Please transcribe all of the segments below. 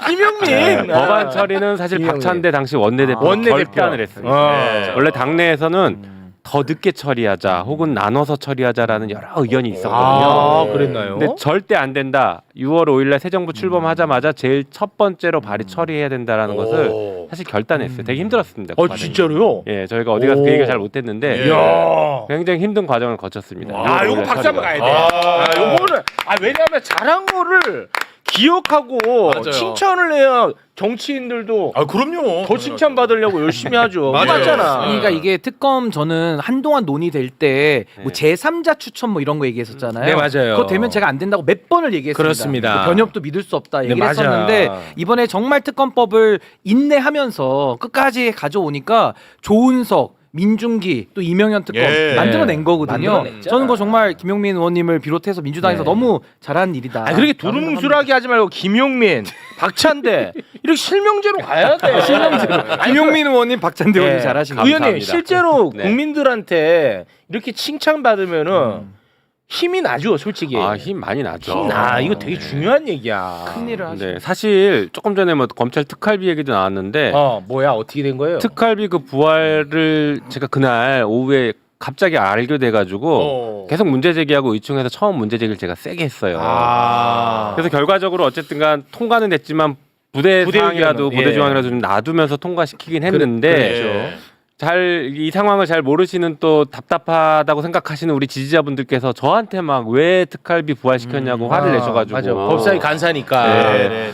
김용민. 법안 처리는 사실 김용민. 박찬대 당시 원내대표 결단을 했습니다. 원래 당내에서는 더 늦게 처리하자 혹은 나눠서 처리하자라는 여러 의견이 있었거든요. 아, 그랬나요? 근데 절대 안 된다. 6월 5일날 새 정부 출범하자마자 제일 첫 번째로 발의 처리해야 된다라는 것을 사실 결단했어요. 되게 힘들었습니다. 그 과정이. 진짜로요? 예, 저희가 어디 가서 그 얘기를 잘 못했는데 이야. 굉장히 힘든 과정을 거쳤습니다. 아, 요거 박수 한번 가야 돼. 요거는 왜냐하면 잘한 거를 기억하고 맞아요. 칭찬을 해야 정치인들도 아 그럼요. 더 칭찬 받으려고 열심히 하죠. 맞아요. 맞잖아. 그러니까 이게 특검 저는 한동안 논의될 때 뭐 제3자 추천 뭐 이런 거 얘기했었잖아요. 네, 맞아요. 그거 되면 제가 안 된다고 몇 번을 얘기했습니다. 그렇습니다. 뭐 변협도 믿을 수 없다 얘기를 네, 맞아. 했었는데 이번에 정말 특검법을 인내하면서 끝까지 가져오니까 조은석 민중기 또 이명현 특검 만들어낸 거거든요. 만들어냈잖아. 저는 그거 정말 김용민 의원님을 비롯해서 민주당에서 너무 잘한 일이다. 그렇게 두루뭉술하게 하지 말고 김용민, 박찬대 이렇게 실명제로 가야 돼. 실명제로. 김용민 의원님, 박찬대 의원님 잘하신 거예요. 의원님 감사합니다. 실제로 네. 국민들한테 이렇게 칭찬 받으면은 힘이 나죠, 솔직히. 힘 많이 나죠. 힘 나. 이거 되게 중요한 얘기야. 큰일을 하시네. 네, 사실 조금 전에 뭐 검찰 특활비 얘기도 나왔는데 뭐야 어떻게 된 거예요? 특활비 그 부활을 제가 그날 오후에 갑자기 알게 돼가지고 계속 문제 제기하고 의총에서 처음 문제 제기를 제가 세게 했어요. 그래서 결과적으로 어쨌든간 통과는 됐지만 부대 상황이라도 의견은, 부대 예. 조항이라도 좀 놔두면서 통과시키긴 했는데 그렇죠. 이 상황을 잘 모르시는 또 답답하다고 생각하시는 우리 지지자분들께서 저한테 막 왜 특활비 부활시켰냐고 화를 내셔가지고 맞아. 법사위 간사니까. 네.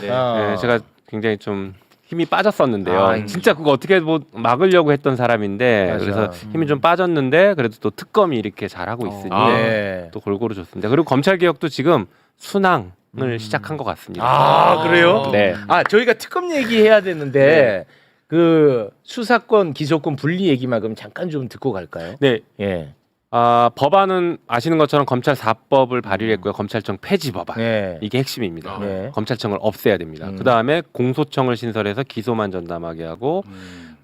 제가 굉장히 좀 힘이 빠졌었는데요. 진짜 그거 어떻게 뭐 막으려고 했던 사람인데 맞아. 그래서 힘이 좀 빠졌는데 그래도 또 특검이 이렇게 잘하고 있으니 네. 또 골고루 좋습니다. 그리고 검찰 개혁도 지금 순항을 시작한 것 같습니다. 그래요? 네. 저희가 특검 얘기해야 되는데 그 수사권 기소권 분리 얘기만 그럼 잠깐 좀 듣고 갈까요? 네. 예. 법안은 아시는 것처럼 검찰 4법을 발의했고요. 검찰청 폐지 법안. 네. 이게 핵심입니다. 네. 검찰청을 없애야 됩니다. 그다음에 공소청을 신설해서 기소만 전담하게 하고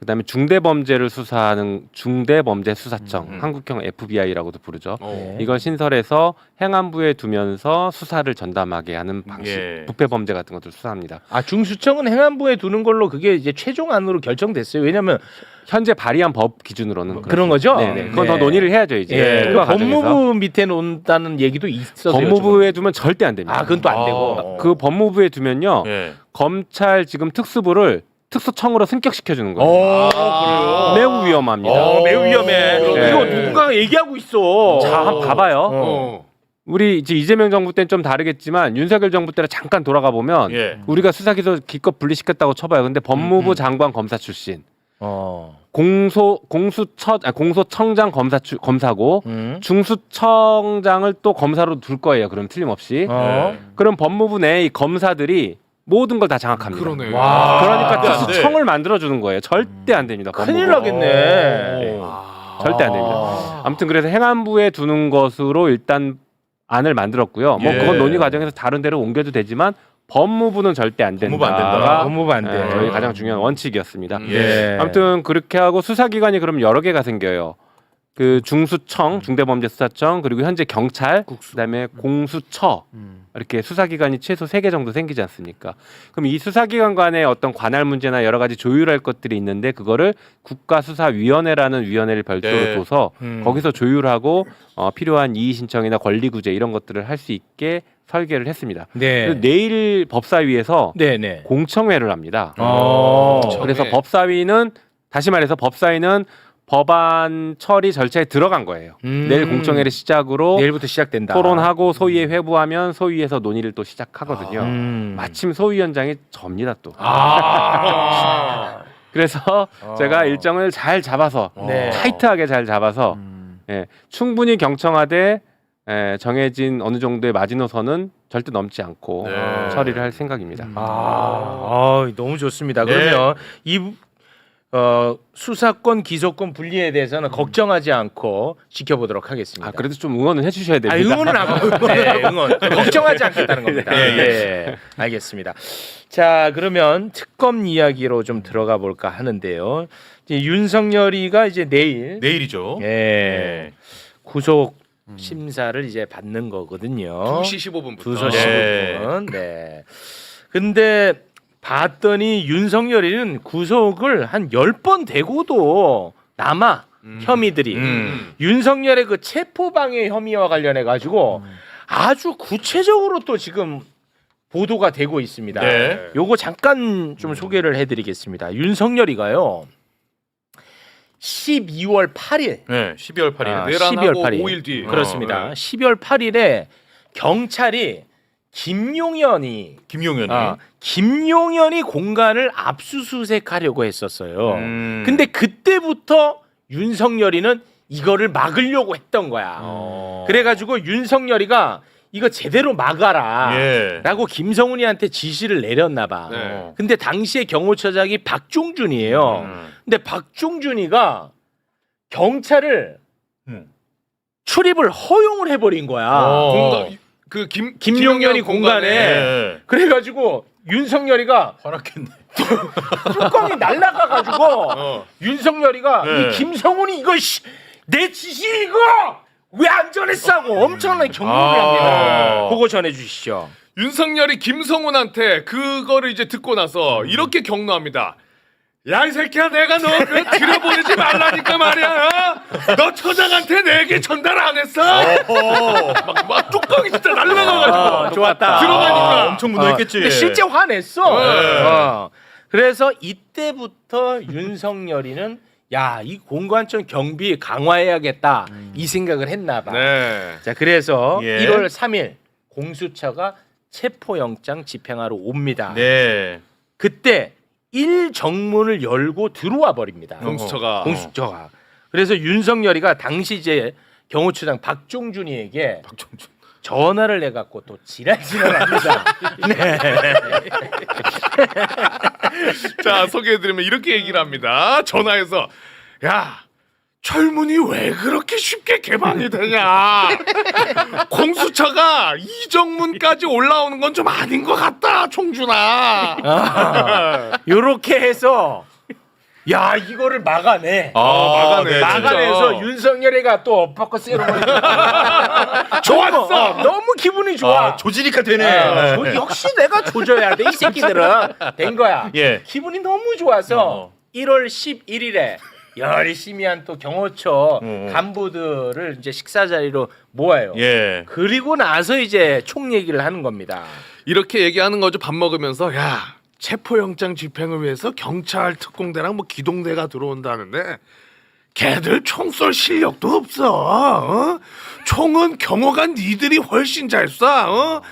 그다음에 중대범죄를 수사하는 중대범죄수사청, 한국형 FBI라고도 부르죠. 이걸 신설해서 행안부에 두면서 수사를 전담하게 하는 방식. 부패범죄 같은 것들 수사합니다. 중수청은 행안부에 두는 걸로 그게 이제 최종안으로 결정됐어요. 왜냐면 현재 발의한 법 기준으로는 그런 거죠? 네네. 그건 네. 더 논의를 해야죠 이제. 그 통과 과정에서. 법무부 밑에 놓는다는 얘기도 있어서 법무부에 두면 절대 안 됩니다. 그건 또 안 되고. 그 법무부에 두면요, 검찰 지금 특수부를 특수청으로 승격시켜 주는 거예요. 그래요? 매우 위험합니다. 매우 위험해. 네. 이거 누군가가 얘기하고 있어. 자, 한번 봐봐요. 우리 이제 이재명 정부 때는 좀 다르겠지만 윤석열 정부 때를 잠깐 돌아가 보면 우리가 수사기소 기껏 분리시켰다고 쳐봐요. 근데 법무부 장관 검사 출신, 공소청장 검사고 중수청장을 또 검사로 둘 거예요. 그럼 틀림없이. 그럼 법무부 내 이 검사들이 모든 걸 다 장악합니다. 그러네. 그러니까 특수청을 만들어 주는 거예요. 절대 안 됩니다. 큰일 법무부. 나겠네. 절대 안 됩니다. 아무튼 그래서 행안부에 두는 것으로 일단 안을 만들었고요. 뭐 그건 논의 과정에서 다른 데로 옮겨도 되지만 법무부는 절대 안 된다. 법무부 안 된다. 법무부 안 돼. 저희 가장 중요한 원칙이었습니다. 예. 아무튼 그렇게 하고 수사기관이 그럼 여러 개가 생겨요. 그 중수청, 중대범죄수사청, 그리고 현재 경찰, 그다음에 공수처 이렇게 수사기관이 최소 3개 정도 생기지 않습니까? 그럼 이 수사기관 간의 어떤 관할 문제나 여러 가지 조율할 것들이 있는데 그거를 국가수사위원회라는 위원회를 별도로 둬서 거기서 조율하고 필요한 이의 신청이나 권리구제 이런 것들을 할 수 있게 설계를 했습니다. 그래서 내일 법사위에서 공청회를 합니다. 그래서 법사위는 다시 말해서 법사위는 법안 처리 절차에 들어간 거예요. 내일 공청회를 시작으로 내일부터 시작된다. 토론하고 소위에 회부하면 소위에서 논의를 또 시작하거든요. 마침 소위원장이 접니다 또. 그래서 제가 일정을 잘 잡아서 타이트하게 잘 잡아서 충분히 경청하되 정해진 어느 정도의 마지노선은 절대 넘지 않고 처리를 할 생각입니다. 너무 좋습니다. 그러면 이 수사권 기소권 분리에 대해서는 걱정하지 않고 지켜보도록 하겠습니다. 그래도 좀 응원은 해주셔야 됩니다. 응원은 안 하고 응원. 걱정하지 않겠다는 겁니다. 알겠습니다. 자, 그러면 특검 이야기로 좀 들어가 볼까 하는데요. 이제 윤석열이가 이제 내일이죠. 구속 심사를 이제 받는 거거든요. 2시 15분부터. 2시 15분. 근데 봤더니 윤석열이는 구속을 한 10번 되고도 남아 혐의들이 윤석열의 그 체포방해 혐의와 관련해 가지고 아주 구체적으로 또 지금 보도가 되고 있습니다. 네. 요거 잠깐 좀 소개를 해드리겠습니다. 윤석열이가요 12월 8일 네, 12월 8일. 아, 내란하고 12월 8일. 5일 뒤. 그렇습니다. 12월 8일에 경찰이 김용현이 공간을 압수수색하려고 했었어요. 근데 그때부터 윤석열이는 이거를 막으려고 했던 거야. 그래가지고 윤석열이가 이거 제대로 막아라 예. 라고 김성훈이한테 지시를 내렸나 봐. 네. 근데 당시에 경호처장이 박종준이에요. 근데 박종준이가 경찰을 출입을 허용을 해버린 거야. 공간 김용현이 공간에. 네. 그래가지고 윤석열이가 허락했네. 뚜껑이 날라가가지고 윤석열이가 네. 이 김성훈이 이거 내 지시 이거 왜 안 전했어 하고 엄청나게 경고를 합니다. 그거 전해주시죠. 윤석열이 김성훈한테 그거를 이제 듣고 나서 이렇게 격노합니다. 야 이 새끼야 내가 너 그 들여보내지 말라니까 말이야. 너 처장한테 내게 전달 안 했어? 막 뚜껑이 진짜 날라가가지고 좋았다. 들어가니까 엄청 분노했겠지. 근데 실제 화냈어. 네. 그래서 이때부터 윤석열이는 야, 이 공관청 경비 강화해야겠다 이 생각을 했나 봐. 네. 자, 그래서 예. 1월 3일 공수처가 체포영장 집행하러 옵니다. 네. 그때 1정문을 열고 들어와 버립니다. 공수처가. 공수처가. 그래서 윤석열이가 당시 이제 경호처장 박종준이에게 전화를 해갖고 또 지랄합니다. 네. 자 소개해드리면 이렇게 얘기를 합니다. 전화해서 야 철문이 왜 그렇게 쉽게 개방이 되냐. 공수처가 이정문까지 올라오는 건 좀 아닌 것 같다 총준아. 요렇게 해서 야 이거를 막아내. 막아내. 막아내서 진짜. 윤석열이가 또 엎어커 세로머니 좋았어. 너무 기분이 좋아. 조지니까 되네. 역시 내가 조져야 돼 이 새끼들은. 된 거야. 예. 기분이 너무 좋아서 1월 11일에 열심히 한 또 경호처 간부들을 이제 식사 자리로 모아요. 예. 그리고 나서 이제 총 얘기를 하는 겁니다. 이렇게 얘기하는 거죠. 밥 먹으면서 야 체포영장 집행을 위해서 경찰 특공대랑 뭐 기동대가 들어온다는데 걔들 총 쏠 실력도 없어. 어? 총은 경호관 니들이 훨씬 잘 쏴. 어?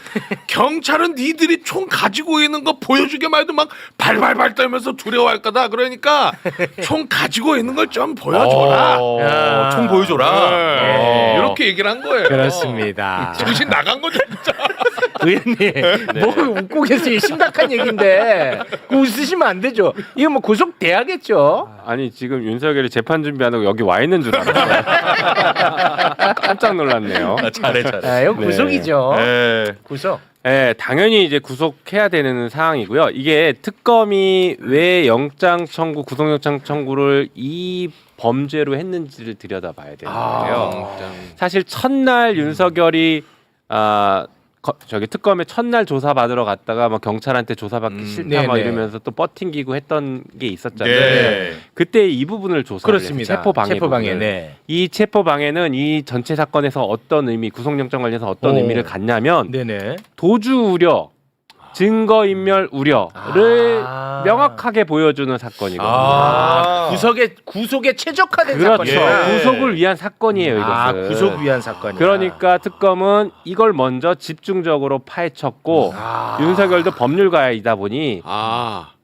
경찰은 니들이 총 가지고 있는 거 보여주기만 해도 막 발발발 떨면서 두려워할 거다. 그러니까 총 가지고 있는 걸 좀 보여줘라. 야. 총 보여줘라. 네. 이렇게 얘기를 한 거예요. 그렇습니다. 정신 나간 거죠 진짜. 의원님, 뭐 웃고 계세요? 심각한 얘기인데 그거 웃으시면 안 되죠. 이거 뭐 구속돼야겠죠. 아니 지금 윤석열이 재판 준비하는 거 여기 와 있는 줄 알았어요. 깜짝 놀랐네요. 잘해. 아, 이거 네. 구속이죠. 예. 구속. 네, 당연히 이제 구속해야 되는 상황이고요. 이게 특검이 왜 영장 청구, 구속영장 청구를 이 범죄로 했는지를 들여다봐야 되는 거예요. 사실 첫날 윤석열이 저기 특검에 첫날 조사 받으러 갔다가 뭐 경찰한테 조사받기 싫다 막 네네. 이러면서 또 버팅기고 했던 게 있었잖아요. 네. 그때 이 부분을 조사를 그렇습니다. 했어요. 체포방해. 체포방해. 부분을. 네. 이 체포방해는 이 전체 사건에서 어떤 의미, 구속영장 관련해서 어떤 오. 의미를 갖냐면 네네. 도주 우려, 증거인멸 우려를 아. 명확하게 보여주는 사건이거든요. 구속에 최적화된 그렇죠. 사건이에요. 구속을 위한 사건이에요. 이것은. 아, 구속 위한 사건이야. 그러니까 특검은 이걸 먼저 집중적으로 파헤쳤고 윤석열도 법률가이다 보니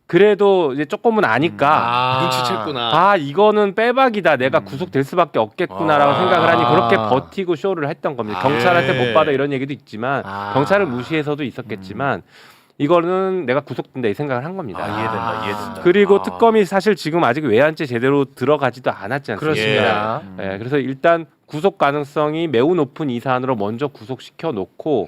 그래도 이제 조금은 아니까 눈치챘구나. 이거는 빼박이다. 내가 구속될 수밖에 없겠구나라고 생각을 하니 그렇게 버티고 쇼를 했던 겁니다. 경찰한테 못 받아 이런 얘기도 있지만 경찰을 무시해서도 있었겠지만 이거는 내가 구속된다 이 생각을 한 겁니다. 이해된다. 그리고 특검이 사실 지금 아직 외환죄 제대로 들어가지도 않았지 않습니까? 그렇습니다. 네, 그래서 일단 구속 가능성이 매우 높은 이 사안으로 먼저 구속시켜 놓고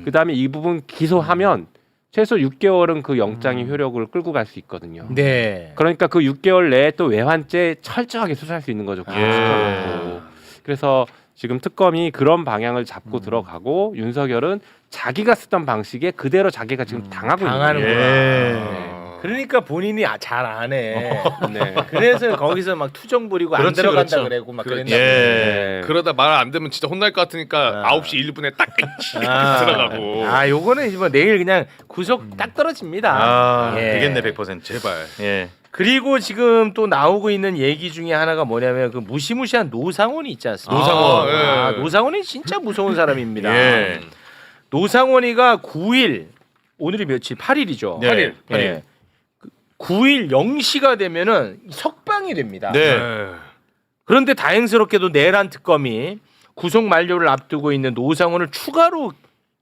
그다음에 이 부분 기소하면 최소 6개월은 그 영장의 효력을 끌고 갈 수 있거든요. 네. 그러니까 그 6개월 내에 또 외환죄 철저하게 수사할 수 있는 거죠. 구속시켜놓고. 그래서 지금 특검이 그런 방향을 잡고 들어가고 윤석열은 자기가 쓰던 방식에 그대로 자기가 지금 당하고 있는 거예요. 당하는구나. 예. 네. 그러니까 본인이 잘 안 해. 네. 그래서 거기서 막 투정 부리고 안 그렇지, 들어간다 그렇죠. 그래고 막 그렇지. 그랬나. 예. 그러다 말 안 되면 진짜 혼날 것 같으니까 9시 1분에 딱 들어가고. 아, 요거는 이제 뭐 내일 그냥 구속 딱 떨어집니다. 아, 예. 되겠네 100%. 제발. 예. 그리고 지금 또 나오고 있는 얘기 중에 하나가 뭐냐면 그 무시무시한 노상원이 있지 않습니까? 노상원. 아, 예. 노상원이 진짜 무서운 사람입니다. 예. 노상원이가 9일 오늘이 며칠? 8일이죠. 네, 8일. 예. 9일 0시가 되면은 석방이 됩니다. 네. 그런데 다행스럽게도 내란 특검이 구속 만료를 앞두고 있는 노상원을 추가로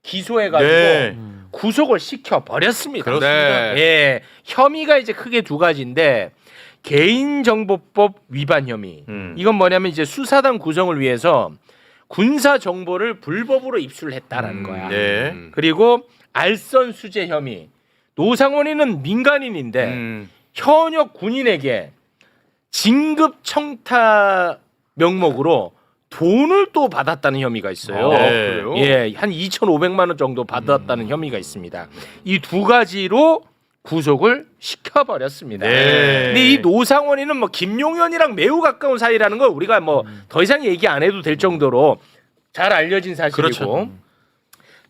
기소해가지고 네. 구속을 시켜 버렸습니다. 그렇습니다. 네. 예, 혐의가 이제 크게 두 가지인데 개인정보법 위반 혐의. 이건 뭐냐면 이제 수사단 구성을 위해서 군사 정보를 불법으로 입수를 했다라는 거야. 네. 그리고 알선 수재 혐의. 노상원이는 민간인인데 음. 현역 군인에게 진급 청탁 명목으로 돈을 또 받았다는 혐의가 있어요. 네. 그래요? 예, 한 2,500만 원 정도 받았다는 혐의가 있습니다. 이 두 가지로 구속을 시켜버렸습니다. 네. 근데 이 노상원이는 뭐 김용현이랑 매우 가까운 사이라는 걸 우리가 뭐 더 이상 얘기 안 해도 될 정도로 잘 알려진 사실이고 그렇죠.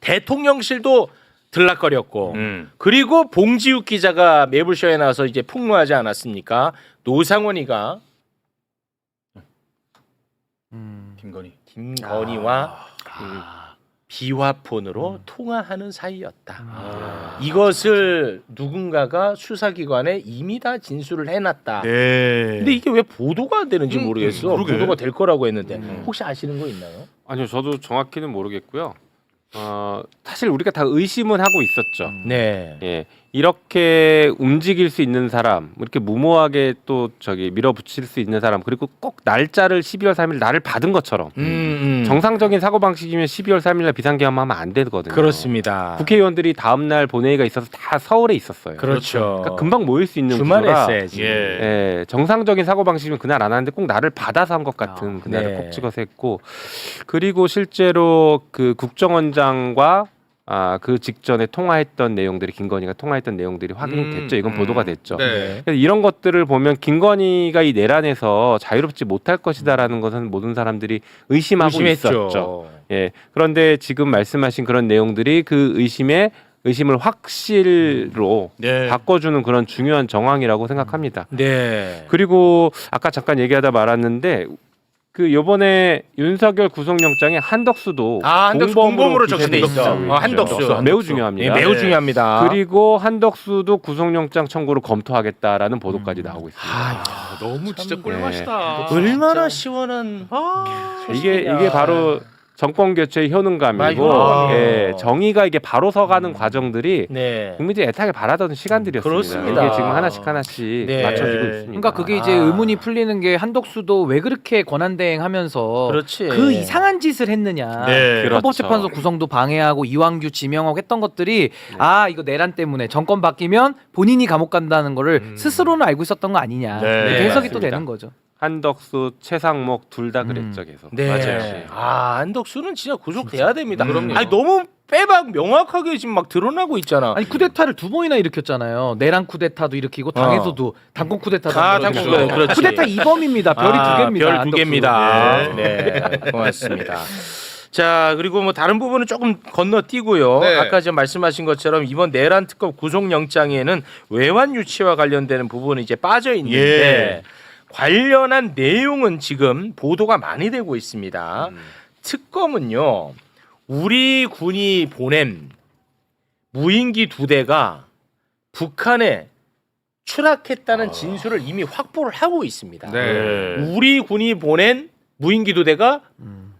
대통령실도 들락거렸고 그리고 봉지욱 기자가 매불쇼에 나와서 이제 폭로하지 않았습니까? 노상원이가 김건희와 비화폰으로 통화하는 사이였다. 이것을 누군가가 수사기관에 이미 다 진술을 해놨다. 네. 근데 이게 왜 보도가 안 되는지 모르겠어. 그러게. 보도가 될 거라고 했는데 혹시 아시는 거 있나요? 아니요, 저도 정확히는 모르겠고요. 사실 우리가 다 의심은 하고 있었죠. 네. 예, 이렇게 움직일 수 있는 사람, 이렇게 무모하게 또 저기 밀어붙일 수 있는 사람, 그리고 꼭 날짜를 12월 3일 날을 받은 것처럼 정상적인 사고 방식이면 12월 3일날 비상계엄하면 안 되거든요. 그렇습니다. 국회의원들이 다음 날 본회의가 있어서 다 서울에 있었어요. 그렇죠. 그러니까 금방 모일 수 있는 주말에 구조라, 했어야지. 예. 예, 정상적인 사고 방식이면 그날 안 하는데 꼭 나를 받아서 한 것 같은 그날을 네. 꼭 찍어서 했고, 그리고 실제로 그 국정원장과 그 직전에 통화했던 내용들이, 김건희가 통화했던 내용들이 확인이 됐죠. 이건 보도가 됐죠. 네. 그래서 이런 것들을 보면 김건희가 이 내란에서 자유롭지 못할 것이다라는 것은 모든 사람들이 의심하고 의심했죠. 있었죠. 예. 그런데 지금 말씀하신 그런 내용들이 그 의심을 확실로 네. 바꿔주는 그런 중요한 정황이라고 생각합니다. 네. 그리고 아까 잠깐 얘기하다 말았는데 그 요번에 윤석열 구속영장에 한덕수도 한덕수 공범으로 적시돼 있어. 기소되고 한덕수. 있죠. 매우 중요합니다. 예, 매우 네. 중요합니다. 그리고 한덕수도 구속영장 청구를 검토하겠다라는 보도까지 나오고 있습니다. 아, 너무 진짜 꿀맛이다. 얼마나 시원한 이게 바로 정권 교체의 효능감이고, 아, 예, 정의가 이게 바로 서가는 과정들이 네. 국민들이 애타게 바라던 시간들이었습니다. 그렇습니다. 이게 지금 하나씩 네. 맞춰지고 있습니다. 그러니까 그게 이제 의문이 풀리는 게 한덕수도 왜 그렇게 권한대행하면서 그렇지. 그 이상한 짓을 했느냐. 네. 그렇죠. 헌법재판소 구성도 방해하고 이왕규 지명하고 했던 것들이 이거 내란 때문에 정권 바뀌면 본인이 감옥 간다는 거를 스스로는 알고 있었던 거 아니냐. 네. 이렇게 해석이 또 맞습니다. 되는 거죠. 한덕수, 최상목 둘 다 그랬죠, 계속. 네. 맞아요. 한덕수는 진짜 구속돼야 됩니다. 그럼요. 아니 너무 빼박 명확하게 지금 막 드러나고 있잖아. 아니 쿠데타를 2번이나 일으켰잖아요. 내란 쿠데타도 일으키고 당에서도 당권 쿠데타도 당권 쿠데타, 그렇지. 쿠데타 2범입니다. 별이 2개입니다. 별 한덕수. 2개입니다. 네. 고맙습니다. 자, 그리고 뭐 다른 부분은 조금 건너뛰고요. 네. 아까 전 말씀하신 것처럼 이번 내란 특검 구속영장에는 외환 유치와 관련되는 부분이 이제 빠져 있는데 관련한 내용은 지금 보도가 많이 되고 있습니다. 특검은요, 우리 군이 보낸 무인기 2대가 북한에 추락했다는 진술을 이미 확보를 하고 있습니다. 네. 우리 군이 보낸 무인기 2대가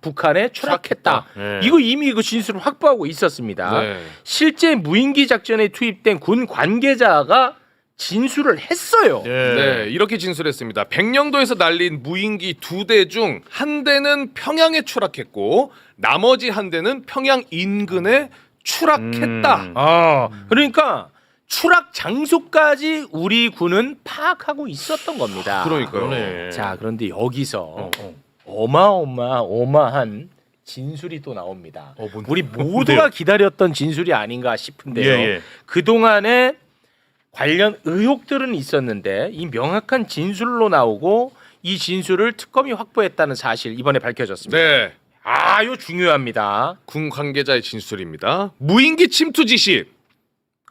북한에 추락했다. 네. 이거 이미 그 진술을 확보하고 있었습니다. 네. 실제 무인기 작전에 투입된 군 관계자가 진술을 했어요. 네, 이렇게 진술했습니다. 백령도에서 날린 무인기 2대 중 한 대는 평양에 추락했고 나머지 한 대는 평양 인근에 추락했다. 그러니까 추락 장소까지 우리 군은 파악하고 있었던 겁니다. 그러니까요. 그러네. 자, 그런데 여기서 어마어마한 진술이 또 나옵니다. 우리 모두가 기다렸던 진술이 아닌가 싶은데요. 예, 예. 그동안에 관련 의혹들은 있었는데 이 명확한 진술로 나오고 이 진술을 특검이 확보했다는 사실 이번에 밝혀졌습니다. 네. 아, 이거 중요합니다. 군 관계자의 진술입니다. 무인기 침투 지시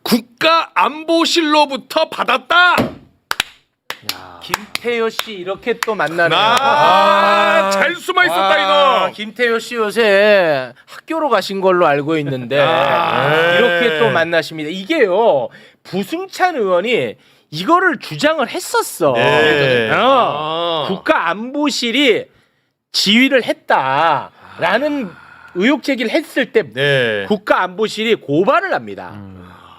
국가안보실로부터 받았다. 김태효 씨 이렇게 또 만나네요. 잘 숨어 있었다 이놈. 김태효 씨 요새 학교로 가신 걸로 알고 있는데 이렇게 또 만나십니다. 이게요 부승찬 의원이 이거를 주장을 했었어. 네. 국가안보실이 지휘를 했다라는 의혹 제기를 했을 때 네. 국가안보실이 고발을 합니다.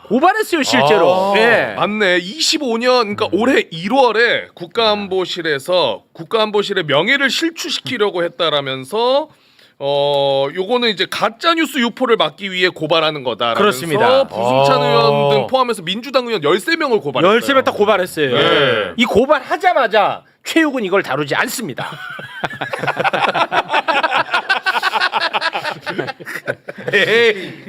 고발했어요 실제로. 네. 맞네. 25년 그러니까 올해 1월에 국가안보실에서 국가안보실의 명예를 실추시키려고 했다라면서 요거는 이제 가짜 뉴스 유포를 막기 위해 고발하는 거다라면서 그렇습니다. 부승찬 의원 등 포함해서 민주당 의원 13명을 고발했어요. 13명 다 고발했어요. 네. 이 고발하자마자 최욱은 이걸 다루지 않습니다.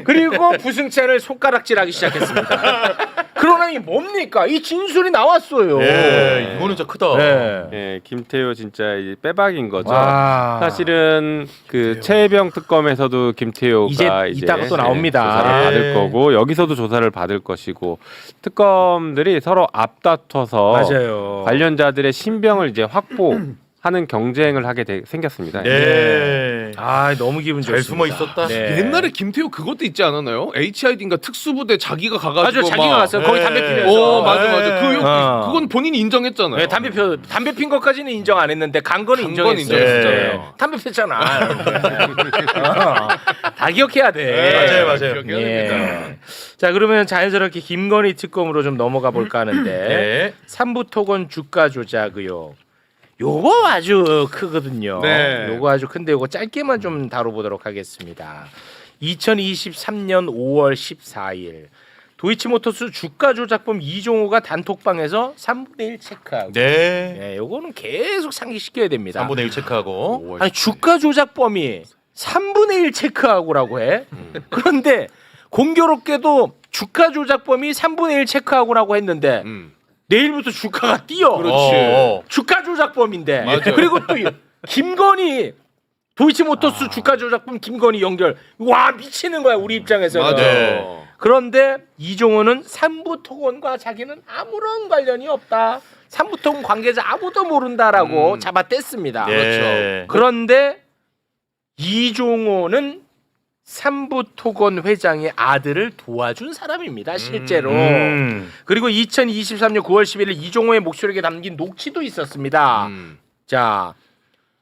그리고 부승찬을 손가락질하기 시작했습니다. 그러나 이 뭡니까? 이 진술이 나왔어요. 예, 이거는 진짜 크다. 네. 예, 김태효 진짜 이 빼박인 거죠. 와. 사실은 그 최혜병 특검에서도 김태효가 이제 이제 이따가 또 나옵니다. 조사를 예. 받을 거고 여기서도 조사를 받을 것이고 특검들이 서로 앞다퉈서 맞아요. 관련자들의 신병을 이제 확보하는 경쟁을 하게 생겼습니다. 네. 아 너무 기분 잘 좋습니다. 숨어 있었다. 네. 옛날에 김태호 그것도 있지 않았나요? HID인가 특수부대 자기가 가가지고 맞아, 자기가 막- 갔어요. 거기 네. 담배 피면서. 맞아. 어. 그건 본인이 인정했잖아요. 네, 담배 핀 것까지는 인정 안 했는데 간 거는 간 건 인정했어요. 인정했잖아요. 네. 담배 폈잖아. 다 기억해야 돼. 네, 맞아요. 기억해야 예. 됩니다. 자 그러면 자연스럽게 김건희 특검으로 좀 넘어가 볼까 하는데 네. 삼부토건 주가 조작 의혹. 요거 아주 크거든요. 네. 요거 아주 큰데 요거 짧게만 좀 다뤄보도록 하겠습니다. 2023년 5월 14일 도이치모터스 주가 조작범 이종호가 단톡방에서 3분의 1 체크하고 네. 네, 요거는 계속 상기시켜야 됩니다. 3분의 1 체크하고. 아니 주가 조작범이 3분의 1 체크하고라고 해. 그런데 공교롭게도 주가 조작범이 3분의 1 체크하고라고 했는데 내일부터 주가가 뛰어. 그렇지. 주가 조작범인데. 맞아요. 그리고 또 김건희 도이치모터스 주가 조작범 김건희 연결. 와 미치는 거야 우리 입장에서는. 맞아요. 그런데 이종호는 삼부토건과 자기는 아무런 관련이 없다. 삼부토건 관계자 아무도 모른다라고 잡아뗐습니다. 네. 그런데 이종호는 삼부토건 회장의 아들을 도와준 사람입니다. 실제로. 그리고 2023년 9월 11일 이종호의 목소리에 담긴 녹취도 있었습니다. 자,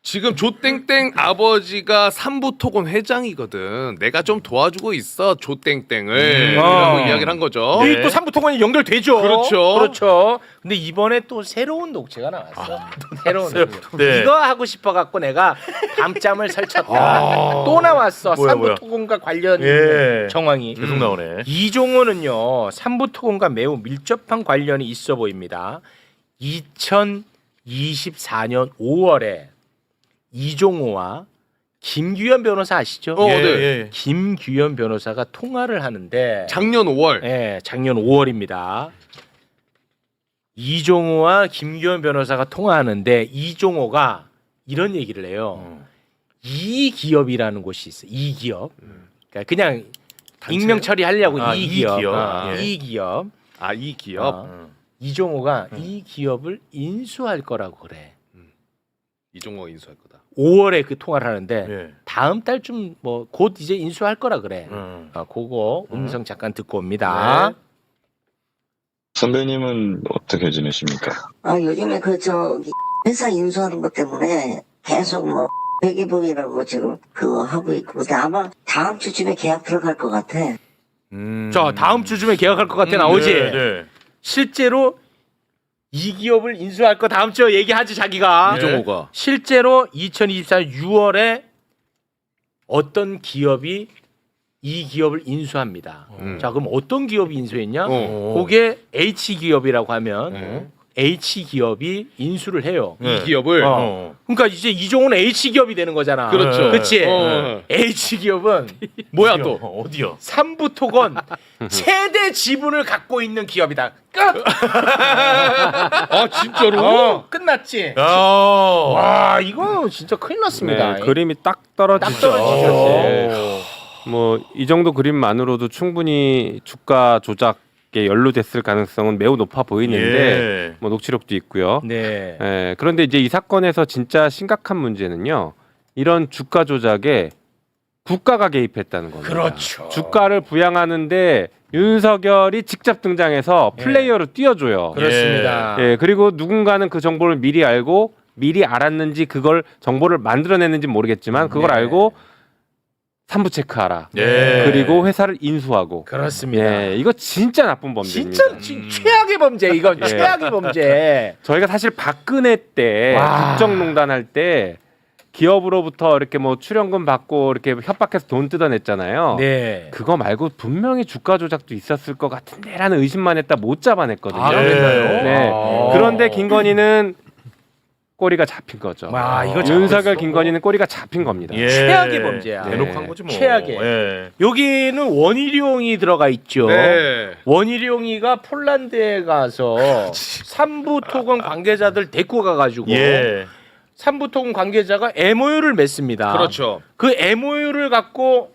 지금 조땡땡 아버지가 삼부토건 회장이거든. 내가 좀 도와주고 있어 조땡땡을 이라고 이야기를 한 거죠. 이또 삼부토건이 연결되죠. 그렇죠. 그렇죠. 근데 이번에 또 새로운 녹취가 나왔어. 새로운 녹취. 네. 이거 하고 싶어 갖고 내가 밤잠을 설쳤다. 또 나왔어. 뭐야. 삼부토건과 관련 예. 정황이. 계속 나오네. 이종호는요 삼부토건과 매우 밀접한 관련이 있어 보입니다. 2024년 5월에 이종호와 김규현 변호사 아시죠? 네. 예. 김규현 변호사가 통화를 하는데 작년 5월. 네, 작년 5월입니다. 이종호와 김규현 변호사가 통화하는데 이종호가 이런 얘기를 해요. 이 기업이라는 곳이 있어. 이 기업. 그러니까 그냥 익명 처리하려고 아, 이 기업. 예. 이 기업. 이 기업. 이종호가 이 기업을 인수할 거라고 그래. 이종호가 인수할 거다. 5월에 그 통화를 하는데 예. 다음 달쯤 뭐 곧 이제 인수할 거라 그래. 그거 음성 잠깐 듣고 옵니다. 네. 선배님은 어떻게 지내십니까? 요즘에 회사 인수하는 것 때문에 계속 뭐 회계부이라고 지금 그거 하고 있고 근데 아마 다음 주쯤에 계약 들어갈 것 같아. 자 다음 주쯤에 계약할 것 같아 나오지. 네. 실제로 이 기업을 인수할 거 다음 주에 얘기하지 자기가. 이종호가. 실제로 2024년 6월에 어떤 기업이 이 기업을 인수합니다. 자 그럼 어떤 기업이 인수했냐? 그게 H 기업이라고 하면 H 기업이 인수를 해요. 네. 이 기업을 그러니까 이제 이종훈 H 기업이 되는 거잖아. 그렇죠. 그렇지. 어. H 기업은 뭐야 또? 어디요? 삼부토건 최대 지분을 갖고 있는 기업이다. 끝. 아 진짜로? 끝났지. 야. 와 이거 진짜 큰일 났습니다. 네, 그림이 딱 떨어지죠. 딱 떨어지죠. 네. 뭐 이 정도 그림만으로도 충분히 주가 조작에 연루됐을 가능성은 매우 높아 보이는데 예. 뭐 녹취록도 있고요. 네. 예, 그런데 이제 이 사건에서 진짜 심각한 문제는요. 이런 주가 조작에 국가가 개입했다는 겁니다. 그렇죠. 주가를 부양하는데 윤석열이 직접 등장해서 플레이어로 띄워줘요. 그렇습니다. 예, 그리고 누군가는 그 정보를 미리 알고 미리 알았는지 그걸 정보를 만들어냈는지 모르겠지만 그걸 네. 알고 삼부 체크하라. 예. 그리고 회사를 인수하고. 그렇습니다. 예, 이거 진짜 나쁜 범죄입니다. 진짜 최악의 범죄 이건 예. 최악의 범죄. 저희가 사실 박근혜 때 와. 국정농단 할 때 기업으로부터 이렇게 뭐 출연금 받고 이렇게 협박해서 돈 뜯어냈잖아요. 네. 그거 말고 분명히 주가 조작도 있었을 것 같은데라는 의심만 했다 못 잡아냈거든요. 아, 그랬나요? 네. 아. 그런데 김건희는 꼬리가 잡힌 거죠. 와, 이거 윤석열 잡혔어. 김건희는 꼬리가 잡힌 겁니다. 예. 최악의 범죄야. 대놓고 네. 한 거지 뭐. 최악의. 예. 여기는 원희룡이 들어가 있죠. 네. 원희룡이가 폴란드에 가서 삼부토건 관계자들 데리고 가가지고 예. 삼부토건 관계자가 MOU를 맺습니다. 그렇죠. 그 MOU를 갖고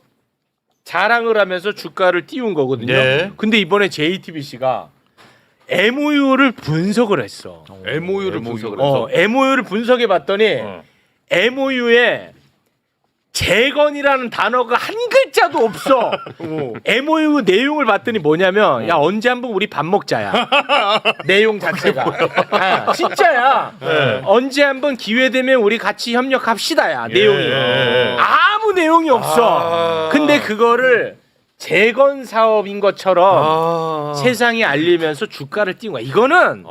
자랑을 하면서 주가를 띄운 거거든요. 네. 근데 이번에 JTBC가 MOU를 분석을 했어. MOU를 분석을 해서 MOU를 분석해 봤더니 어. MOU에 재건이라는 단어가 한 글자도 없어. MOU 내용을 봤더니 뭐냐면 야 언제 한번 우리 밥 먹자야. 내용 자체가. 아, 진짜야. 네. 언제 한번 기회 되면 우리 같이 협력합시다야. 내용이. 예. 아무 내용이 없어. 근데 그거를 재건 사업인 것처럼 세상에 알리면서 주가를 띄운 거야. 이거는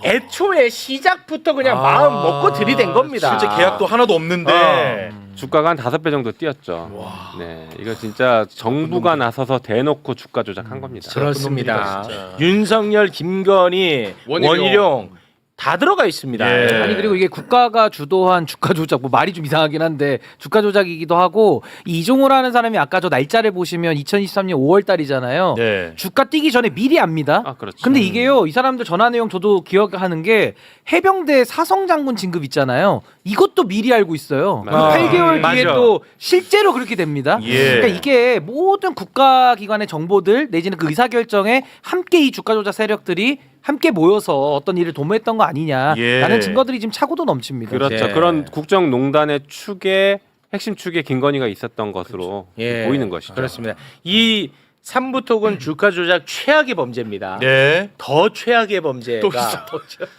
애초에 시작부터 그냥 마음 먹고 들이댄 겁니다. 실제 계약도 하나도 없는데. 주가가 한 5배 정도 뛰었죠. 네, 이거 진짜 정부가 나서서 대놓고 주가 조작한 겁니다. 그렇습니다. 진짜. 윤석열, 김건희, 원희룡 다 들어가 있습니다. 예. 아니 그리고 이게 국가가 주도한 주가 조작 뭐 말이 좀 이상하긴 한데 주가 조작이기도 하고 이종호라는 사람이 아까 저 날짜를 보시면 2023년 5월 달이잖아요. 네. 주가 뛰기 전에 미리 압니다. 아, 그렇죠. 근데 이게요 이 사람들 전화 내용 저도 기억하는 게 해병대 사성장군 진급 있잖아요. 이것도 미리 알고 있어요. 맞아요. 8개월 뒤에 맞아. 또 실제로 그렇게 됩니다. 예. 그러니까 이게 모든 국가기관의 정보들 내지는 그 의사결정에 함께 이 주가 조작 세력들이 함께 모여서 어떤 일을 도모했던 거 아니냐라는 예. 증거들이 지금 차고도 넘칩니다. 그렇죠. 네. 그런 국정농단의 축에 핵심 축에 김건희가 있었던 것으로 예. 보이는 것이죠. 그렇습니다. 이 삼부토건 주가 조작 최악의 범죄입니다. 네. 더 최악의 범죄가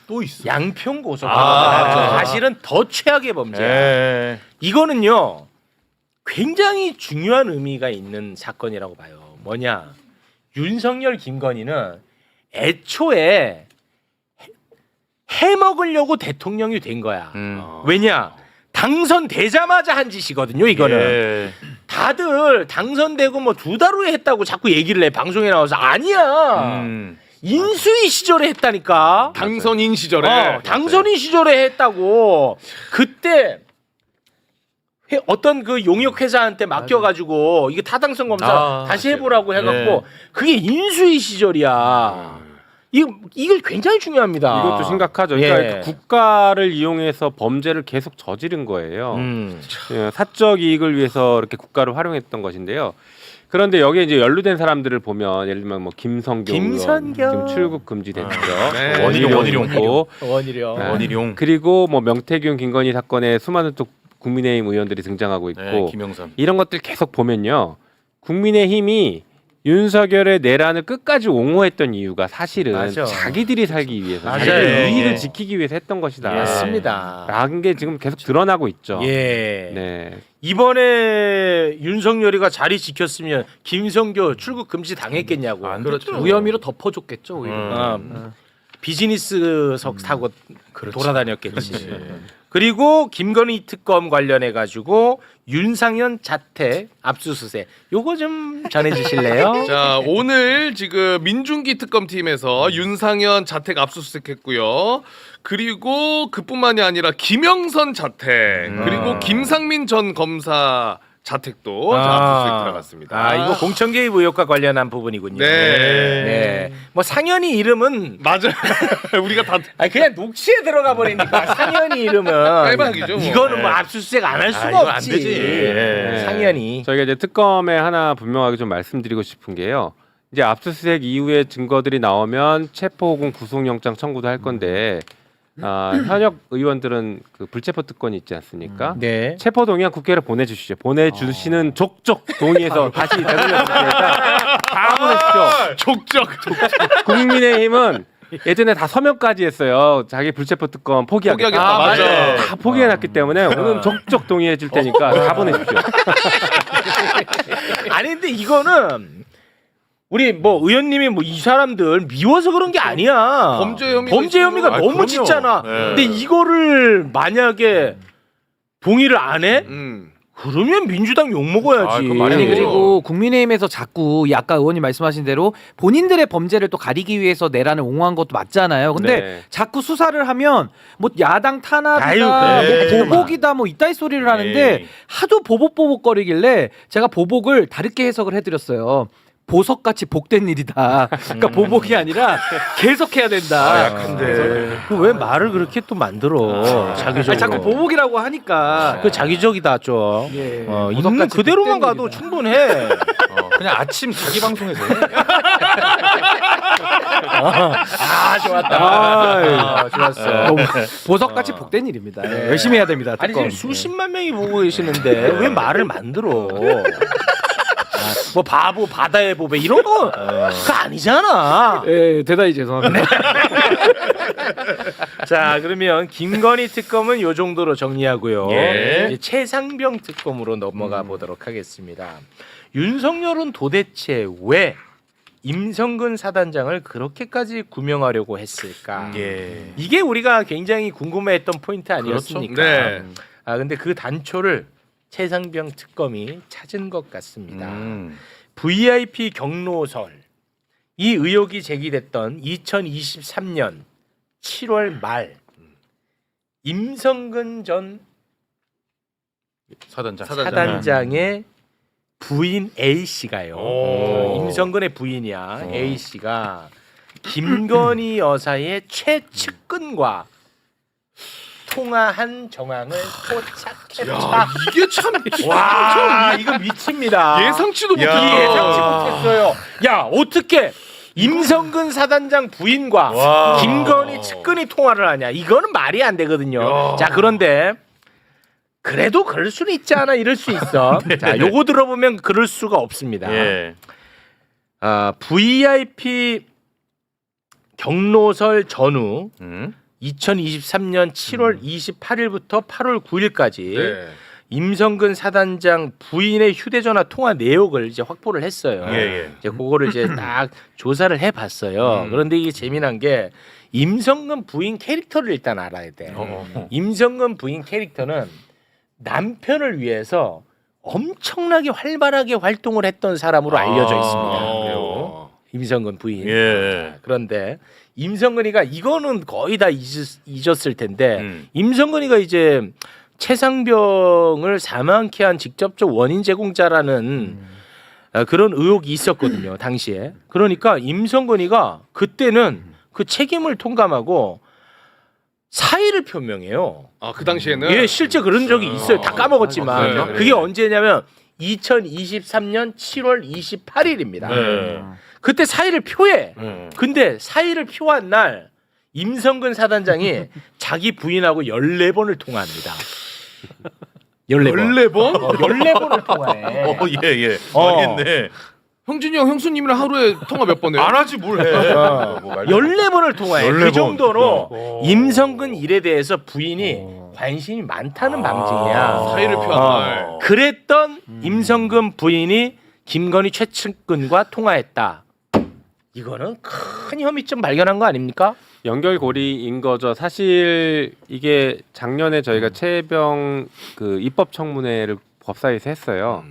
또 있어. 양평 고소. 아. 사실은 더 최악의 범죄야. 예. 이거는요 굉장히 중요한 의미가 있는 사건이라고 봐요. 뭐냐? 윤석열, 김건희는 애초에 해먹으려고 대통령이 된 거야. 왜냐? 당선되자마자 한 짓이거든요. 이거는 예. 다들 당선되고 뭐 2달 후에 했다고 자꾸 얘기를 해. 방송에 나와서 아니야. 인수위 시절에 했다니까. 당선인 시절에 당선인 시절에 했다고. 그때 어떤 그 용역 회사한테 맡겨가지고 이게 타당성 검사 다시 해보라고 해갖고 그게 인수위 시절이야. 이거 굉장히 중요합니다. 이것도 심각하죠. 예. 그러니까 그 국가를 이용해서 범죄를 계속 저지른 거예요. 예, 사적 이익을 위해서 이렇게 국가를 활용했던 것인데요. 그런데 여기에 이제 연루된 사람들을 보면 예를 들면 뭐 김성교 의원 지금 출국 금지됐죠. 네. 원희룡. 있고, 원희룡. 네. 원희룡. 그리고 뭐 명태균 김건희 사건에 수많은 또 국민의힘 의원들이 등장하고 있고 네, 김영삼. 이런 것들 계속 보면요. 국민의힘이 윤석열의 내란을 끝까지 옹호했던 이유가 사실은 맞아. 자기들이 살기 위해서 맞아요. 자기들의 이익을 예. 지키기 위해서 했던 것이다. 맞습니다. 라는 게 지금 계속 드러나고 있죠. 예. 네. 이번에 윤석열이가 자리 지켰으면 김성교 출국 금지 당했겠냐고. 그렇죠. 무혐의로 덮어줬겠죠. 오히려. 비즈니스석 타고 돌아다녔겠지. 그리고 김건희 특검 관련해 가지고 윤상현 자택 압수수색 요거 좀 전해주실래요? 자, 오늘 지금 민중기 특검팀에서 윤상현 자택 압수수색했고요. 그리고 그뿐만이 아니라 김영선 자택 그리고 김상민 전 검사 자택도 압수수색 들어갔습니다. 아 이거 공천 개입 의혹과 관련한 부분이군요. 네. 네. 뭐 상현이 이름은 맞아요. 우리가 다 아니 그냥 녹취에 들어가 버리니까 상현이 이름은 깔방이죠, 뭐. 이거는 뭐 압수수색 안 할 수가 이거 안 없지. 되지. 네. 상현이. 저희가 이제 특검에 하나 분명하게 좀 말씀드리고 싶은 게요. 이제 압수수색 이후에 증거들이 나오면 체포 혹은 구속영장 청구도 할 건데 현역 의원들은 그 불체포 특권이 있지 않습니까? 네. 체포 동의안 국회로 보내주시죠. 보내주시는 족족 동의해서 다시 되돌려줄 테니까 다 보내십시오. 족적. 국민의힘은 예전에 다 서명까지 했어요. 자기 불체포 특권 포기하겠다. 포기하겠다. 맞아. 다 포기해놨기 때문에 오늘 족족 동의해 줄 테니까 다 보내십시오. 아니 근데 이거는 우리 뭐 의원님이 뭐 이 사람들 미워서 그런 게 아니야. 범죄 혐의가 범죄 혐의가 있어서. 너무 그럼요. 짙잖아. 네. 근데 이거를 만약에 동의를 안 해? 그러면 민주당 욕 먹어야지. 아, 그건 말이 아니 안 되죠. 그리고 국민의힘에서 자꾸 이 아까 의원님 말씀하신 대로 본인들의 범죄를 또 가리기 위해서 내란을 옹호한 것도 맞잖아요. 근데 네. 자꾸 수사를 하면 뭐 야당 탄압이다, 아유, 그래. 뭐 보복이다, 뭐 이따위 소리를 하는데 에이. 하도 보복거리길래 제가 보복을 다르게 해석을 해드렸어요. 보석같이 복된 일이다. 그러니까 보복이 아니라 계속해야 된다. 약한데. 왜 말을 그렇게 또 만들어? 자기적으로. 아니, 자꾸 보복이라고 하니까. 그 자기적이다 좀. 예. 있는 보석같이 그대로만 복된 가도 일이다. 충분해. 그냥 아침 자기 방송에서 해. 아 좋았다. 좋았어. 너무 보석같이 복된 일입니다. 예, 열심히 해야 됩니다. 아니 특검. 지금 수십만 명이 보고 계시는데 왜 말을 만들어? 뭐 바보 바다의 보배 이런 거 그거 아니잖아. 예, 대단히 죄송합니다. 자 그러면 김건희 특검은 요 정도로 정리하고요. 예. 이제 최상병 특검으로 넘어가 보도록 하겠습니다. 윤석열은 도대체 왜 임성근 사단장을 그렇게까지 구명하려고 했을까? 예. 이게 우리가 굉장히 궁금해했던 포인트 아니었습니까? 그렇죠. 네. 아 근데 그 단초를 최상병 특검이 찾은 것 같습니다. VIP 경로설 이 의혹이 제기됐던 2023년 7월 말 임성근 전 사단장. 사단장의 부인 A 씨가요. 오. 임성근의 부인이야. A 씨가 김건희 여사의 최측근과 통화한 정황을 포착했다. 이게 참 와, 이거 미칩니다. 예상치도 야. 못했어. 예상치 못했어요. 야, 어떻게 임성근 사단장 부인과 와. 김건희 측근이 통화를 하냐? 이거는 말이 안 되거든요. 자, 그런데 그래도 그럴 수는 있지 않아? 이럴 수 있어. 자, 요거 들어보면 그럴 수가 없습니다. 예. VIP 경로설 전후 음. 2023년 7월 28일부터 8월 9일까지 네. 임성근 사단장 부인의 휴대전화 통화 내역을 이제 확보를 했어요. 예, 예. 이제 그거를 이제 딱 조사를 해봤어요. 그런데 이게 재미난 게 임성근 부인 캐릭터를 일단 알아야 돼. 임성근 부인 캐릭터는 남편을 위해서 엄청나게 활발하게 활동을 했던 사람으로 알려져 있습니다. 그래요? 임성근 부인. 예. 그런데 임성근이가 이거는 거의 다 잊었을 텐데 음. 임성근이가 이제 최상병을 사망케 한 직접적 원인 제공자라는 그런 의혹이 있었거든요 당시에. 그러니까 임성근이가 그때는 그 책임을 통감하고 사의를 표명해요. 아, 그 당시에는 예, 실제 그런 적이 있어요. 다 까먹었지만 네, 네. 그게 언제냐면 2023년 7월 28일입니다. 네. 그때 사의를 표해. 네. 근데 사의를 표한 날 임성근 사단장이 자기 부인하고 14번을 통화합니다. 14번. 14번? 14번을 통화해. 예, 예. 어. 알겠네. 형준이 형, 형수님이랑 하루에 통화 몇 번 해요? 안 하지 뭘 해. 뭐 말도 14번을 통화해. 14번. 그 정도로 임성근 일에 대해서 부인이 관심이 많다는 방증이야. 사의를 표한 날. 그랬던 임성근 부인이 김건희 최측근과 통화했다. 이거는 큰 혐의점 발견한 거 아닙니까? 연결고리인 거죠. 사실 이게 작년에 저희가 최혜병 그 입법청문회를 법사위에서 했어요.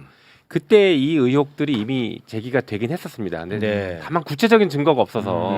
그때 이 의혹들이 이미 제기가 되긴 했었습니다. 근데 네. 다만 구체적인 증거가 없어서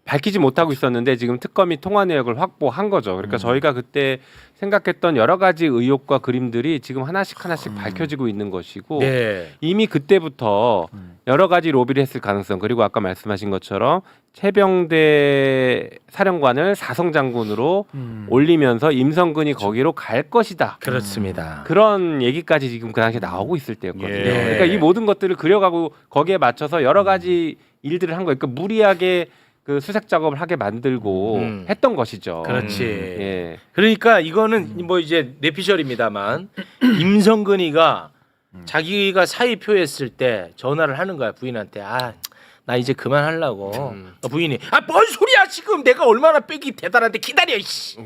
밝히지 못하고 있었는데 지금 특검이 통화 내역을 확보한 거죠. 그러니까 저희가 그때 생각했던 여러 가지 의혹과 그림들이 지금 하나씩 밝혀지고 있는 것이고 네. 이미 그때부터 여러 가지 로비를 했을 가능성 그리고 아까 말씀하신 것처럼 최병대 사령관을 사성장군으로 올리면서 임성근이 거기로 갈 것이다. 그렇습니다. 그런 얘기까지 지금 그 당시에 나오고 있을 때였거든요. 예. 그러니까 이 모든 것들을 그려가고 거기에 맞춰서 여러 가지 일들을 한 거예요. 그러니까 무리하게 그 수색 작업을 하게 만들고 했던 것이죠. 그렇지. 예. 그러니까 이거는 뭐 이제 내피셜입니다만 임성근이가 자기가 사의 표했을 때 전화를 하는 거야 부인한테. 나 이제 그만하려고. 부인이 뭔 소리야 지금 내가 얼마나 빼기 대단한데 기다려 이씨.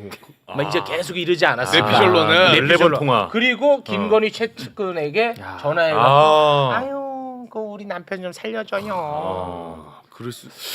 막 이제 계속 이러지 않았어. 내피셜로는 14번 통화. 그리고 김건희 최측근에게 전화해서 아유 그 우리 남편 좀 살려줘요.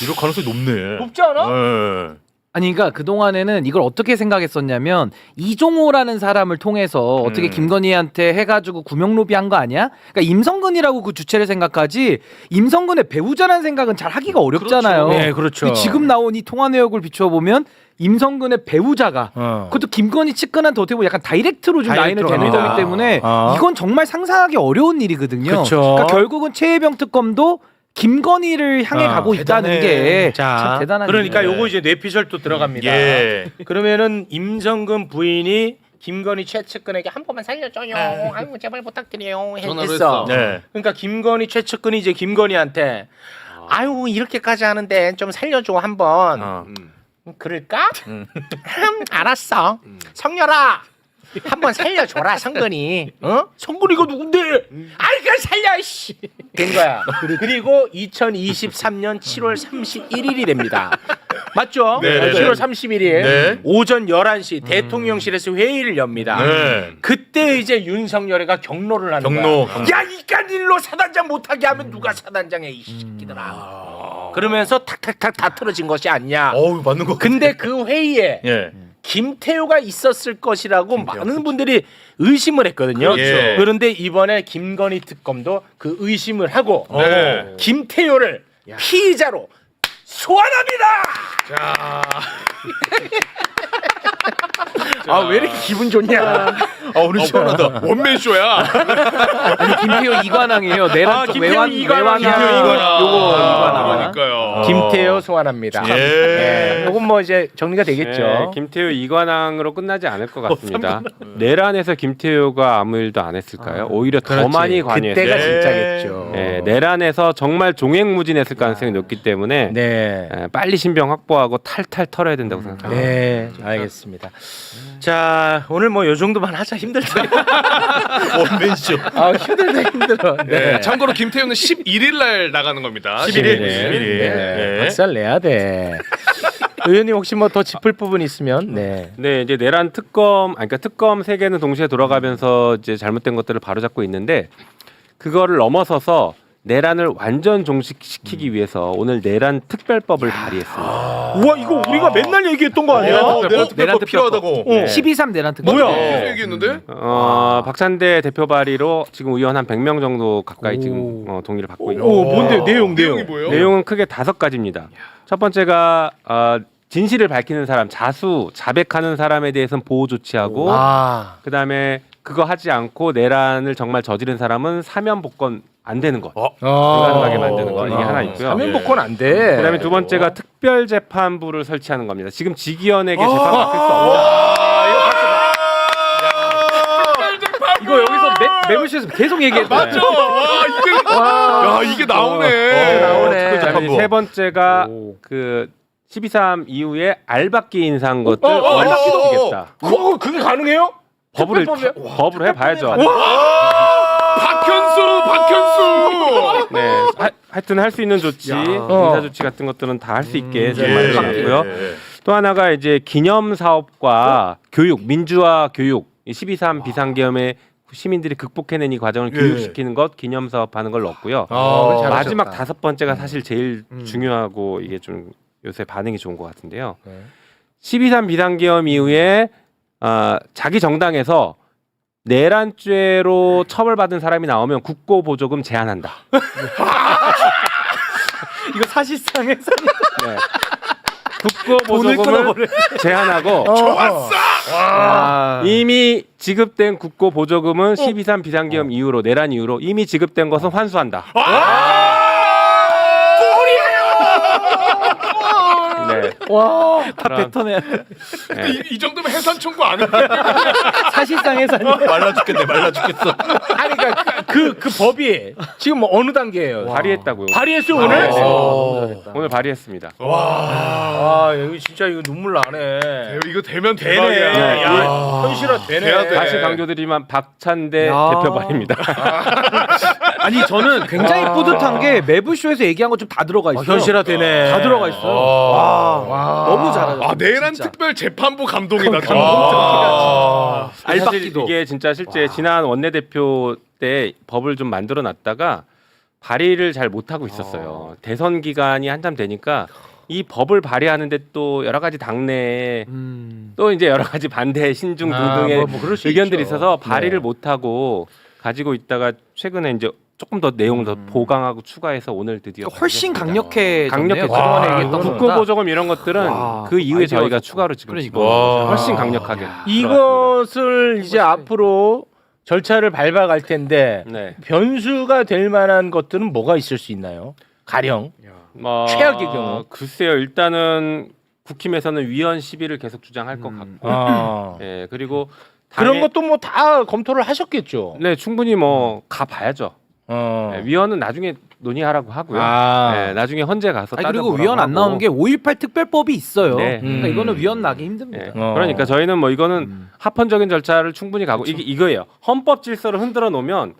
이럴 가능성이 높네. 높지 않아? 예. 아니 그러니까 그동안에는 이걸 어떻게 생각했었냐면 이종호라는 사람을 통해서 어떻게 김건희한테 해가지고 구명로비한 거 아니야? 그러니까 임성근이라고 그 주체를 생각하지 임성근의 배우자라는 생각은 잘 하기가 어렵잖아요. 그렇죠. 네, 그렇죠. 근데 지금 나온 이 통화 내역을 비춰보면 임성근의 배우자가 그것도 김건희 측근한테 어떻게 보면 약간 다이렉트로 좀 라인을 다이렉트로 대는 갑니다. 거기 때문에 이건 정말 상상하기 어려운 일이거든요. 그쵸. 그러니까 결국은 최혜병 특검도 김건희를 향해 가고 있다는 게 참 대단한 그러니까 일이에요. 요거 이제 뇌피셜 또 들어갑니다. 예. 그러면은 임성근 부인이 김건희 최측근에게 한 번만 살려줘요. 아이고 제발 부탁드려요. 전화를 했어. 했어. 네. 그러니까 김건희 최측근이 이제 김건희한테 아유 이렇게까지 하는데 좀 살려줘 한번. 그럴까? 알았어. 성렬아. 한번 살려줘라 성근이. 성근이가 누군데? 아이 그냥 살려 씨. 된 거야. 그리고 2023년 7월 31일이 됩니다. 맞죠? 네. 7월 31일 네. 오전 11시 대통령실에서 회의를 엽니다. 네. 그때 이제 윤석열이가 경로를 하는 경로. 거야. 야 이깟 일로 사단장 못하게 하면 누가 사단장해 이 새끼들아. 그러면서 탁탁탁 다 틀어진 것이 아니냐. 어우 맞는 거. 근데 그 회의에 예. 김태효가 있었을 것이라고 많은 분들이 의심을 했거든요. 그렇죠. 그런데 이번에 김건희 특검도 그 의심을 하고 네. 김태효를 피의자로 소환합니다. 왜 이렇게 기분 좋냐? 오늘 시원하다. 원맨 쇼야. 아니 김태효 이관왕이에요. 내란 쪽 김태효 외환 이관왕. 외환 김태효 이관왕. 요거 이관왕. 그러니까요. 김태효 소환합니다. 예. 요건 뭐 이제 정리가 되겠죠. 네, 김태효 이관왕으로 끝나지 않을 것 같습니다. 내란에서 김태효가 아무 일도 안 했을까요? 오히려 더 그렇지. 많이 관여했어요. 그때가 네. 진짜겠죠. 네, 내란에서 정말 종횡무진했을 가능성이 높기 때문에 네. 빨리 신병 확보하고 탈탈 털어야 된다고 생각합니다. 네, 알겠습니다. 자, 오늘 뭐 요 정도만 하자. 힘들다. 원맨쇼. 힘들다 힘들어. 네. 참고로 김태우는 11일 날 나가는 겁니다. 11일. 네. 예. 박살 내야 돼. 의원님 혹시 뭐 더 짚을 부분 있으면 네. 네, 이제 내란 특검, 그러니까 특검 세 개는 동시에 돌아가면서 이제 잘못된 것들을 바로잡고 있는데 그거를 넘어서서 내란을 완전 종식시키기 위해서 오늘 내란 특별법을 발의했습니다. 우와 이거 우리가 맨날 얘기했던 거 아니야? 내란 내란 특별법 필요하다고. 12.3 내란 특검. 뭐야? 계속 얘기했는데? 박찬대 대표 발의로 지금 의원 한 100명 정도 가까이 지금 동의를 받고 있고 오, 뭔데 내용 내용이 뭐예요? 내용은 크게 5가지입니다. 첫 번째가 진실을 밝히는 사람, 자백하는 사람에 대해서는 보호 조치하고 그다음에 그거 하지 않고 내란을 정말 저지른 사람은 사면 복권 안 되는 것. 불가능하게 만드는 거. 이게 하나 있고요. 사면 복권 안 돼. 그다음에 두 번째가 특별 재판부를 설치하는 겁니다. 지금 직위원에게 재판 받을 수 없는. 이거 여기서 매물쇼에서 계속 얘기했다. 맞죠? 야 이게 나오네. 나오네. 그다음에 세 번째가 그 12.3 이후에 알박기 인사한 것들 알박기도 원칙이겠다. 그게 가능해요? 법으로 해봐야죠. 박현수. 네, 하여튼 할 수 있는 조치, 인사 조치 같은 것들은 다 할 수 있게 좀 만들었고요. 또 하나가 이제 기념 사업과 교육, 민주화 교육, 12.3 비상계엄의 시민들이 극복해낸 이 과정을 교육시키는 것, 기념 사업하는 걸 넣었고요. 마지막 5번째가 사실 제일 중요하고 이게 좀 요새 반응이 좋은 것 같은데요. 네. 12.3 비상계엄 이후에 자기 정당에서 내란죄로 처벌받은 사람이 나오면 국고보조금 제한한다. 이거 사실상의 네. 국고보조금을 제한하고 이미 지급된 국고보조금은 12.3 비상계엄 이후로 내란 이후로 이미 지급된 것은 환수한다. 네. 다 뱉어내야 돼. 네. 이 정도면 해산 청구 안 해? 사실상의 말라 죽겠네. 말라 죽겠어. 아니 그러니까 그 법이 지금 뭐 어느 단계예요? 발의했다고요. 발의했어요 오늘? 네. 오. 오늘 발의했습니다. 아 여기 진짜 이거 눈물 나네. 이거 되면 되네. 대박이야. 야, 현실화 되네. 돼야 돼. 다시 강조드리지만 박찬대 야. 대표 발입니다. 아니 저는 굉장히 뿌듯한 게 매부쇼에서 얘기한 것 좀 다 들어가 있어요. 현실화 되네. 다 들어가 있어요. 와, 너무 잘하셨어요. 아 내란 진짜. 특별 재판부 감동이다. 사실 알박기도. 이게 진짜 실제 지난 원내대표 때 법을 좀 만들어 놨다가 발의를 잘 못하고 있었어요. 대선 기간이 한참 되니까 이 법을 발의하는데 또 여러 가지 당내에 또 이제 여러 가지 반대 신중 등등의 뭐 그럴 수 의견들이 있죠. 있어서 발의를 네. 못하고 가지고 있다가 최근에 이제 조금 더 내용을 더 보강하고 추가해서 오늘 드디어 훨씬 발의했습니다. 강력해졌네요. 강력해졌죠. 그동안에 와, 얘기했던 것보다. 국고보조금 이런 것들은 와, 그 이후에 아이디어가 저희가 좋고. 추가로 지금 그러니까. 집어넣었어요. 훨씬 강력하게 이것을 이제 앞으로 절차를 밟아갈 텐데 네. 변수가 될 만한 것들은 뭐가 있을 수 있나요? 가령 최악의 경우. 글쎄요. 일단은 국힘에서는 위헌 시비를 계속 주장할 것 같고 예, 그리고 그런 당에- 것도 뭐 다 검토를 하셨겠죠. 네, 충분히 뭐 가봐야죠. 네, 위헌은 나중에 논의하라고 하고요. 네, 나중에 헌재 가서 아니, 그리고 따져보라고 위헌 안 하고. 나오는 게 5.18 특별법이 있어요. 네. 그러니까 이거는 위헌 나기 힘듭니다. 예, 어. 그러니까 저희는 뭐 이거는 합헌적인 절차를 충분히 가고 이게 이거예요. 헌법 질서를 흔들어 놓으면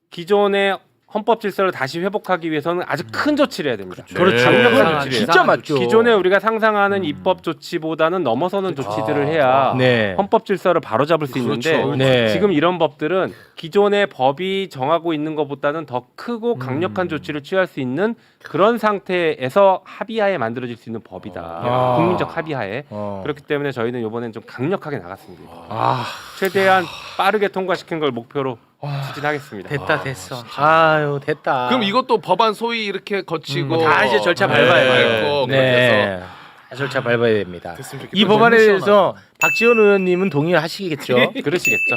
기존의 헌법 질서를 다시 회복하기 위해서는 아주 큰 조치를 해야 됩니다. 그렇죠. 강력한 그건 조치를 진짜 이상한 맞죠. 기존에 우리가 상상하는 입법 조치보다는 넘어서는 조치들을 해야 네. 헌법 질서를 바로잡을 수 있는데 네. 지금 이런 법들은 기존의 법이 정하고 있는 것보다는 더 크고 강력한 조치를 취할 수 있는 그런 상태에서 합의하에 만들어질 수 있는 법이다. 아. 국민적 합의하에. 어. 그렇기 때문에 저희는 이번엔 좀 강력하게 나갔습니다. 아, 최대한 빠르게 통과시킨 걸 목표로 추진하겠습니다. 됐어. 아유 됐다. 그럼 이것도 법안 소위 이렇게 거치고 다 이제 절차 네, 밟아야 돼요. 밟고 그렇게 해서 다 절차 밟아야 됩니다. 됐으면 좋겠다. 이 법안에 대해서 박지원 의원님은 동의를 하시겠죠? 그러시겠죠.